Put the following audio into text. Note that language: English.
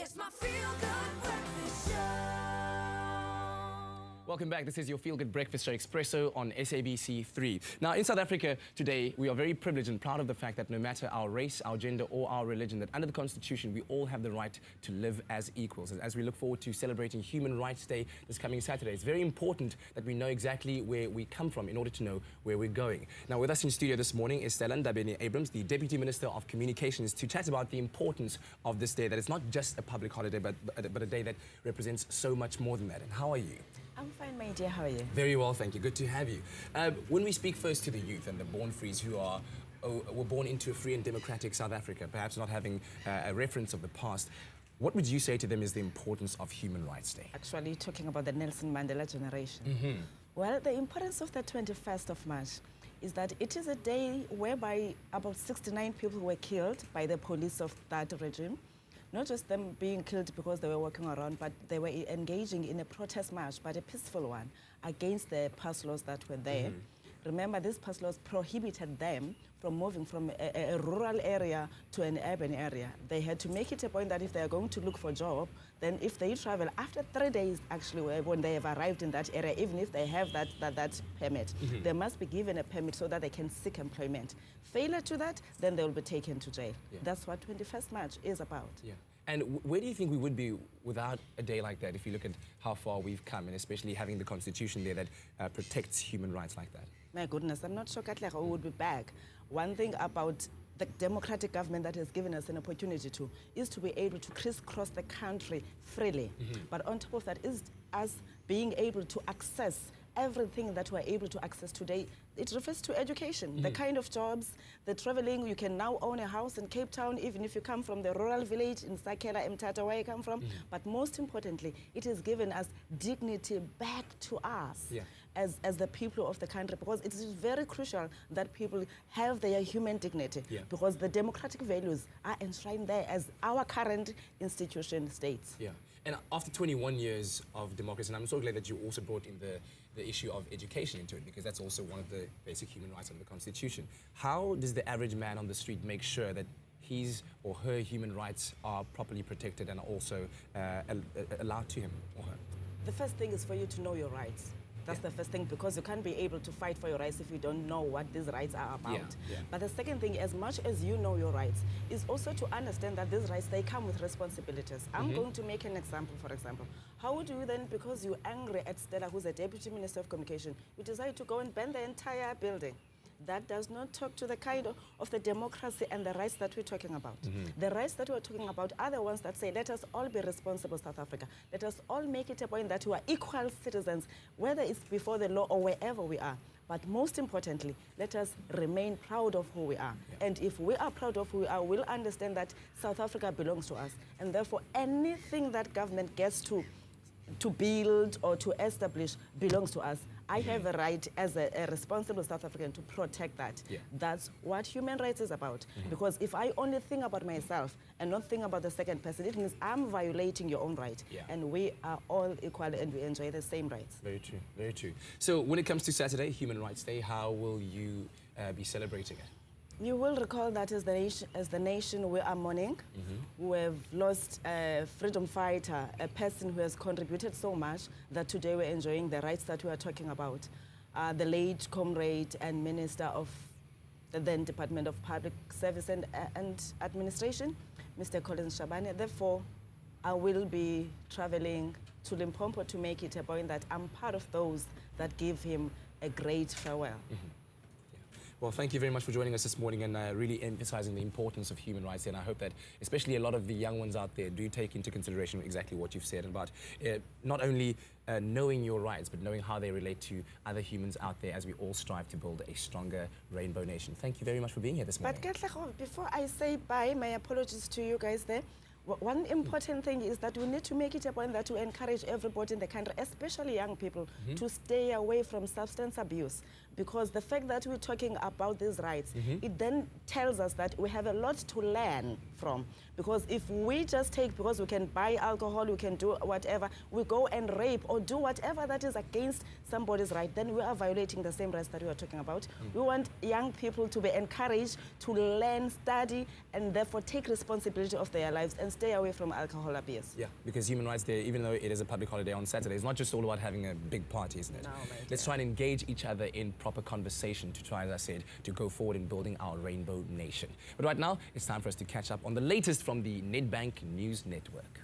It's my feel-good breakfast show. Welcome back. This is your feel-good breakfast show, Expresso, on SABC3. Now, in South Africa today, we are very privileged and proud of the fact that no matter our race, our gender, or our religion, that under the Constitution, we all have the right to live as equals. As we look forward to celebrating Human Rights Day this coming Saturday, it's very important that we know exactly where we come from in order to know where we're going. Now, with us in studio this morning is Stella Ndabeni-Abrams, the Deputy Minister of Communications, to chat about the importance of this day, that it's not just a public holiday, but a day that represents so much more than that. And how are you? I'm fine, my dear. How are you? Very well, thank you. Good to have you. When we speak first to the youth and the born-frees who were born into a free and democratic South Africa, perhaps not having a reference of the past, what would you say to them is the importance of Human Rights Day? Actually, talking about the Nelson Mandela generation. Well, the importance of the 21st of March is that it is a day whereby about 69 people were killed by the police of that regime. Not just them being killed because they were walking around, but they were engaging in a protest march, but a peaceful one, against the pass laws that were there. Remember, these pass laws prohibited them from moving from a rural area to an urban area. They had to make it a point that if they are going to look for a job, then if they travel, after 3 days, actually, when they have arrived in that area, even if they have that permit, they must be given a permit so that they can seek employment. Failure to that, then they will be taken to jail. That's what 21st March is about. And where do you think we would be without a day like that, if you look at how far we've come, and especially having the Constitution there that protects human rights like that? My goodness, I'm not sure Katlego would be back. One thing about the democratic government that has given us an opportunity to is to be able to crisscross the country freely. But on top of that is us being able to access everything that we're able to access today. It refers to education, the kind of jobs, the traveling. You can now own a house in Cape Town, even if you come from the rural village in Sakela, Mthatha, where you come from. But most importantly, it has given us dignity back to us as the people of the country, because it is very crucial that people have their human dignity, because the democratic values are enshrined there as our current institution states. And after 21 years of democracy, and I'm so glad that you also brought in the issue of education into it, because that's also one of the basic human rights under the Constitution. How does the average man on the street make sure that his or her human rights are properly protected and are also allowed to him or her? The first thing is for you to know your rights. That's the first thing, because you can't be able to fight for your rights if you don't know what these rights are about. But the second thing, as much as you know your rights, is also to understand that these rights, they come with responsibilities. I'm going to make an example, for example. How would you then, because you're angry at Stella, who's a Deputy Minister of Communication, you decide to go and ban the entire building? That does not talk to the kind of the democracy and the rights that we're talking about. The rights that we're talking about are the ones that say, let us all be responsible, South Africa. Let us all make it a point that we are equal citizens, whether it's before the law or wherever we are. But most importantly, let us remain proud of who we are. And if we are proud of who we are, we'll understand that South Africa belongs to us. And therefore, anything that government gets to build or to establish belongs to us. I have a right as a responsible South African to protect that. That's what human rights is about. Because if I only think about myself and not think about the second person, it means I'm violating your own right. And we are all equal and we enjoy the same rights. Very true, very true. So when it comes to Saturday, Human Rights Day, how will you be celebrating it? You will recall that as the nation we are mourning. We have lost a freedom fighter, a person who has contributed so much that today we're enjoying the rights that we are talking about. The late comrade and Minister of the then Department of Public Service and Administration, Mr. Collins Shabane. Therefore, I will be traveling to Limpopo to make it a point that I'm part of those that give him a great farewell. Well, thank you very much for joining us this morning and really emphasizing the importance of human rights. And I hope that especially a lot of the young ones out there do take into consideration exactly what you've said about not only knowing your rights, but knowing how they relate to other humans out there as we all strive to build a stronger rainbow nation. Thank you very much for being here this morning. But before I say bye, my apologies to you guys there. One important thing is that we need to make it a point that we encourage everybody in the country, especially young people, to stay away from substance abuse. because the fact that we're talking about these rights, it then tells us that we have a lot to learn from. Because if we just take, because we can buy alcohol, we can do whatever, we go and rape or do whatever that is against somebody's right, then we are violating the same rights that we are talking about. We want young people to be encouraged to learn, study, and therefore take responsibility of their lives and stay away from alcohol abuse. Yeah, because Human Rights Day, even though it is a public holiday on Saturday, it's not just all about having a big party, isn't it? No, mate, Let's try and engage each other in proper conversation to try, as I said, to go forward in building our rainbow nation. But right now, it's time for us to catch up on the latest from the Nedbank News Network.